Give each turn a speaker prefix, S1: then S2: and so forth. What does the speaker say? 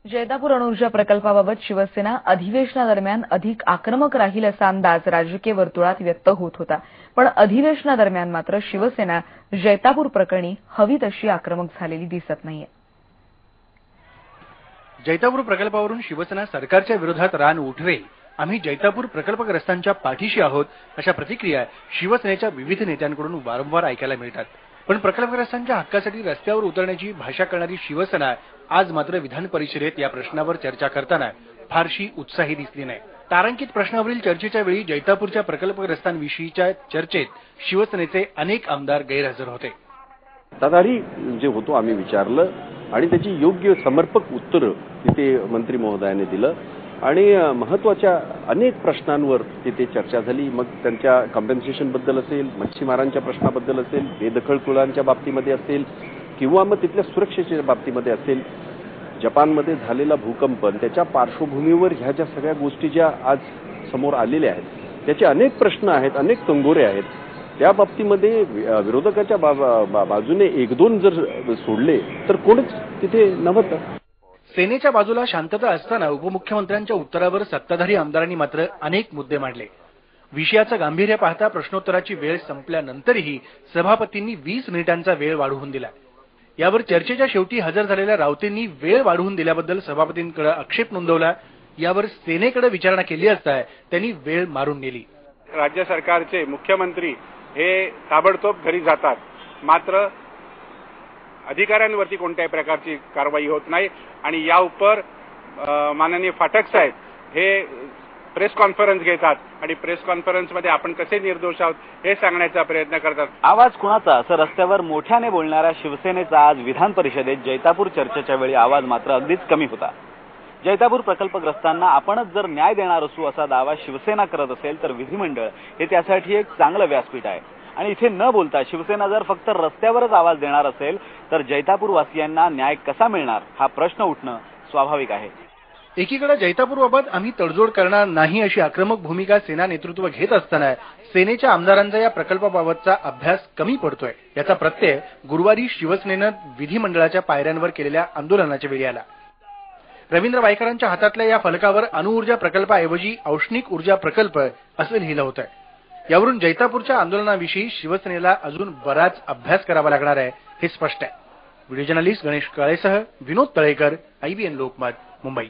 S1: जैतापूर अणुऊर्जा प्रकल्पाबाबत शिवसेना अधिवेशनादरम्यान अधिक आक्रमक राहील असा अंदाज राजकीय वर्तुळात व्यक्त होत होता। पण अधिवेशनादरम्यान मात्र शिवसेना जैतापूर प्रकरणी हवी तशी आक्रमक झालेली दिसत नाहीये।
S2: जैतापूर प्रकल्पावरून शिवसेना सरकारच्या विरोधात रान उठवेल, आम्ही जैतापूर प्रकल्पग्रस्तांच्या पाठीशी आहोत अशा प्रतिक्रिया शिवसेनेच्या विविध नेत्यांकडून वारंवार ऐकायला मिळतात। पण प्रकल्पग्रस्तांच्या हक्कासाठी रस्त्यावर उतरण्याची भाषा करणारी शिवसेना आज मात्र विधान परिषदेत या प्रश्नावर चर्चा करताना फारशी उत्साही दिसली नाही। तारांकित प्रश्नावरील चर्चेच्या वेळी जैतापूरच्या प्रकल्पग्रस्तांविषयीच्या चर्चेत शिवसेनेचे अनेक आमदार गैरहजर होते।
S3: सत्ताधारी जे होतो आम्ही विचारलं आणि त्याची योग्य समर्पक उत्तर तिथे मंत्री महोदयाने दिलं आणि महत्त्वाच्या अनेक प्रश्नांवर तिथे चर्चा झाली। मग त्यांच्या कॉम्पेन्सेशन बद्दल असेल, मच्छीमारांच्या प्रश्नाबद्दल असेल, बेदखल कुळांच्या बाबतीमध्ये असेल किंवा मग तिथल्या सुरक्षेच्या बाबतीमध्ये असेल, जपानमध्ये झालेला भूकंप त्याच्या पार्श्वभूमीवर ह्या ज्या सगळ्या गोष्टी ज्या आज समोर आलेल्या आहेत त्याचे अनेक प्रश्न आहेत, अनेक तंगोरे आहेत। त्या बाबतीमध्ये विरोधकाच्या बाजूने एक दोन जर सोडले तर कोणच तिथे नव्हतं।
S2: सेनेच्या बाजूला शांतता असताना उपमुख्यमंत्र्यांच्या उत्तरावर सत्ताधारी आमदारांनी मात्र अनेक मुद्दे मांडले। विषयाचं गांभीर्य पाहता प्रश्नोत्तराची वेळ संपल्यानंतरही सभापतींनी 20 मिनिटांचा वेळ वाढवून दिला। यावर चर्चेच्या शेवटी हजर झालेल्या रावतेंनी वेळ वाढवून दिल्याबद्दल सभापतींकडे आक्षेप नोंदवला। यावर सेनेकडे विचारणा केली असता त्यांनी वेळ मारून नेली।
S4: राज्य सरकारचे मुख्यमंत्री हे ताबडतोब घरी जातात, मात्र अधिकाऱ्यांवरती कोणत्याही प्रकारची कारवाई होत नाही आणि या उपर माननीय फाटक साहेब हे प्रेस कॉन्फरन्स घेतात आणि प्रेस कॉन्फरन्समध्ये आपण कसे निर्दोष आहोत हे सांगण्याचा प्रयत्न करतात।
S5: आवाज कुणाचा असं रस्त्यावर मोठ्याने बोलणाऱ्या शिवसेनेचा आज विधान परिषदेत जैतापूर चर्चेच्या वेळी आवाज मात्र अगदीच कमी होता। जैतापूर प्रकल्पग्रस्तांना आपणच जर न्याय देणार असू असा दावा शिवसेना करत असेल तर विधिमंडळ हे त्यासाठी एक चांगलं व्यासपीठ आहे आणि इथे न बोलता शिवसेना जर फक्त रस्त्यावरच आवाज देणार असेल तर जैतापूर वासियांना न्याय कसा मिळणार हा प्रश्न उठणं स्वाभाविक आहे।
S2: एकीकडे जैतापूरबाबत आम्ही तडजोड करणार नाही अशी आक्रमक भूमिका सेना नेतृत्व घेत असताना सेनेच्या आमदारांचा या प्रकल्पाबाबतचा अभ्यास कमी पडतोय याचा प्रत्यय गुरुवारी शिवसेनेनं विधिमंडळाच्या पायऱ्यांवर केलेल्या आंदोलनाच्या वेळी आला। रवींद्र वायकरांच्या हातातल्या या फलकावर अणुऊर्जा प्रकल्पाऐवजी औष्णिक ऊर्जा प्रकल्प असं लिहिलं होतं। यावरून जैतापूरच्या आंदोलनाविषयी शिवसेनेला अजून बराच अभ्यास करावा लागणार आहे हे स्पष्ट आहे। व्हिडिओ जर्नलिस्ट गणेश काळेसह विनोद तळेकर, IBN लोकमत, मुंबई।